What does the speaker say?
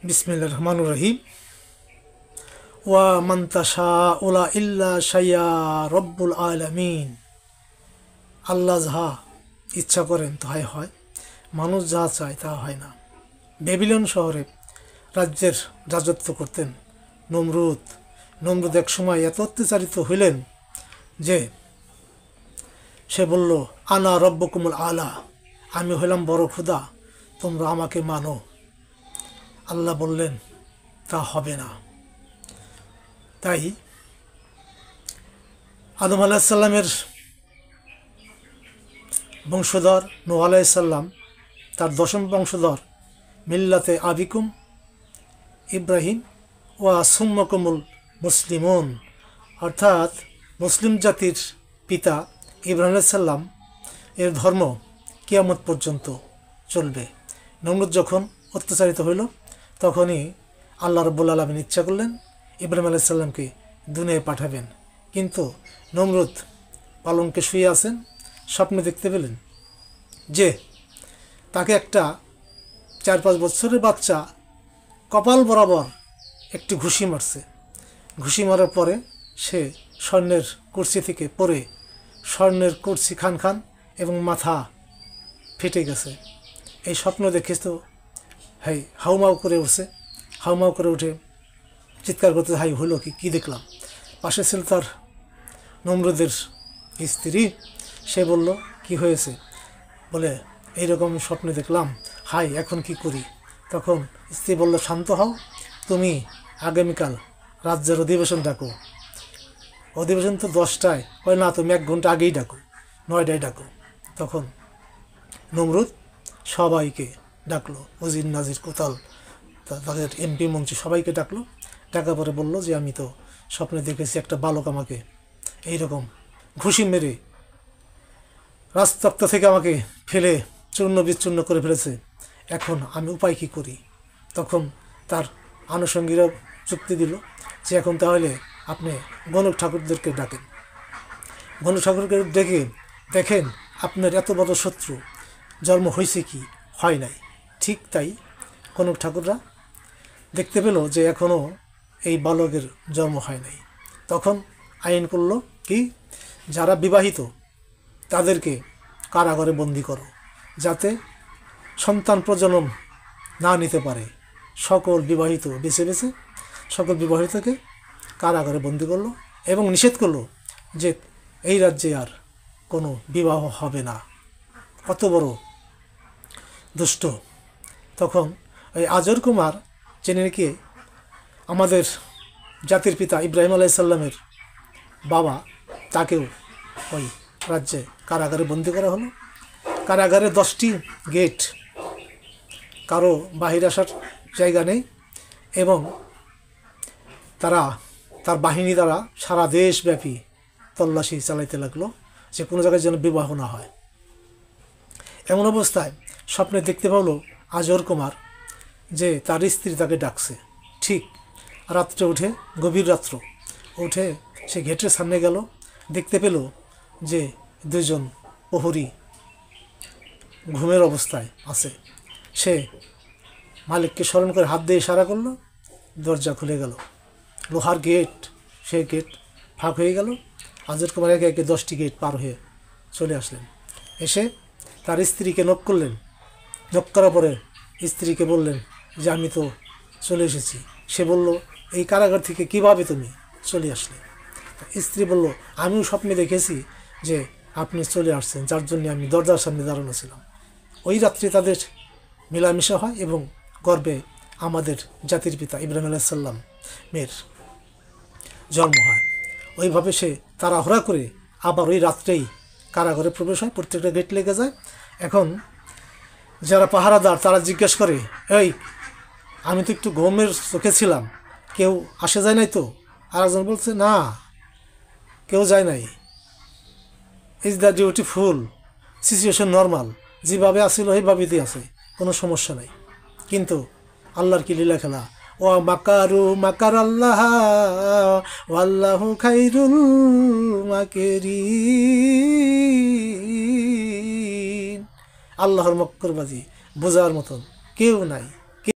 বিসমিল্লাহির রহমানির রহিম। ওয়া মান তাশাউলা ইল্লা শাইয়া রব্বুল আলামিন। আল্লাহ যাহা ইচ্ছা করেন তাহাই হয়, মানুষ যাহা চায় তা হয় না। বেবিলন শহরে রাজ্যের রাজত্ব করতেন নমরুদ। নমরুদ এক সময় এত অত্যাচারিত হইলেন যে সে বলল, আনা রব্বুকুমুল আলা, আমি হইলাম বড় খোদা, তোমরা আমাকে মানো। আল্লাহ বললেন তা হবে না। তাই আদম আলাইসাল্লামের বংশধর নূহ আলাইসাল্লাম, তার দশম বংশধর মিল্লাতে আবিকুম ইব্রাহিম ওয়া সুম্মাকুমুল মুসলিমুন, অর্থাৎ মুসলিম জাতির পিতা ইব্রাহিম আলাইসাল্লাম এর ধর্ম কিয়ামত পর্যন্ত চলবে। নমরুদ যখন অত্যাচারিত হইল তখনই আল্লাহ রাব্বুল আলামিন ইচ্ছা করলেন ইব্রাহিম আলাইসাল্লামকে দুনিয়ায় পাঠাবেন। কিন্তু নমরুদ পালঙ্কে শুয়ে আছেন, স্বপ্নে দেখতে পেলেন যে তাকে একটা 4-5 বছরের বাচ্চা কপাল বরাবর একটি ঘুষি মারছে। ঘুষি মারার পরে সে স্বর্ণের কুরসি থেকে পড়ে স্বর্ণের কুরসি খান খান এবং মাথা ফেটে গেছে। এই স্বপ্ন দেখে তো হাউমাউ করে উঠছে। হাউমাউ করে উঠে চিৎকার করতে, হাই হলো কি দেখলাম। পাশে ছিল তার নমরুদের স্ত্রী। সে বলল, কি হয়েছে? বলে, এইরকম স্বপ্নে দেখলাম, হাই এখন কি করি? তখন স্ত্রী বলল, শান্ত হও, তুমি আগামীকাল রাজ্যের অধিবেশন ডাকো। অধিবেশন তো 10টায়, কয় না, তুমি 1 ঘন্টা আগেই ডাকো, 9টায় ডাকো। তখন নমরুদ সবাইকে ডাকলো, উজির নাজির কোতাল, তাদের এমপি মন্ত্রী সবাইকে ডাকলো। ডাকার পরে বলল যে আমি তো স্বপ্নে দেখেছি একটা বালক আমাকে এইরকম ঘুষি মেরে রাজতপ্ত থেকে আমাকে ফেলে চূর্ণ বিচূর্ণ করে ফেলেছে, এখন আমি উপায় কী করি? তখন তার আনুষঙ্গিকরা যুক্তি দিল যে এখন তাহলে আপনি গণক ঠাকুরদেরকে ডাকেন। গণক ঠাকুরকে ডেকে দেখেন আপনার এত বড় শত্রু জন্ম হয়েছে কি হয় নাই। ঠিক তাই গণক ঠাকুররা দেখতে পেল যে এখনও এই বালকের জন্ম হয় নাই। তখন আইন করল কি, যারা বিবাহিত তাদেরকে কারাগারে বন্দি করো, যাতে সন্তান প্রজনন না নিতে পারে। সকল বিবাহিত বেছে বেছে সকল বিবাহিতকে কারাগারে বন্দি করলো এবং নিষেধ করলো যে এই রাজ্যে আর কোনো বিবাহ হবে না। কত বড় দুষ্ট! তখন ওই আজর কুমার, যিনি নাকি আমাদের জাতির পিতা ইব্রাহিম আলাইসাল্লামের বাবা, তাকেও ওই রাজ্যে কারাগারে বন্দি করা হলো। কারাগারে 10টি গেট, কারো বাহির আসার জায়গা নেই এবং তার বাহিনী দ্বারা সারা দেশব্যাপী তল্লাশি চালাইতে লাগলো যে কোনো জায়গায় যেন বিবাহ না হয়। এমন অবস্থায় স্বপ্নে দেখতে পেল আজর কুমার যে তার স্ত্রী তাকে ডাকছে। ঠিক রাত্রে উঠে, গভীর রাত্র উঠে সে গেটের সামনে গেল, দেখতে পেল যে 2জন প্রহরী ঘুমের অবস্থায় আছে। সে মালিককে স্মরণ করে হাত দিয়ে ইশারা করলো, দরজা খুলে গেল। লোহার গেট, সে গেট ফাঁক হয়ে গেল। আজর কুমার একে একে 10টি গেট পার হয়ে চলে আসলেন। এসে তার স্ত্রীকে নক করলেন। নক করার পরে স্ত্রীকে বললেন যে আমি তো চলে এসেছি। সে বলল, এই কারাগার থেকে কিভাবে তুমি চলে আসলে? স্ত্রী বলল, আমিও স্বপ্নে দেখেছি যে আপনি চলে আসছেন, যার জন্য আমি দরজার সামনে দাঁড়ানো ছিলাম। ওই রাত্রে তাদের মেলামেশা হয় এবং গর্বে আমাদের জাতির পিতা ইব্রাহিম আলাইসাল্লামের জন্ম হয়। ওইভাবে সে তাড়াহুড়া করে আবার ওই রাত্রেই কারাগারে প্রবেশ হয়। প্রত্যেকটা গেট লেগে যায়। এখন যারা পাহারাদার তারা জিজ্ঞেস করে, এই আমি তো একটু ঘুমের চোখে ছিলাম, কেউ আসে যায় নাই তো? আর একজন বলছে, না, কেউ যায় নাই, is the duty full, situation normal, যেভাবে আসছিল ওইভাবেই আছে, কোনো সমস্যা নাই। কিন্তু আল্লাহর কি লীলা খেলা! ও মাকারু মাকার আল্লাহ ওয়াল্লাহু খাইরুল মাকিরিন। আল্লাহর মক্করবাজি বোঝার মতন কেউ নাই।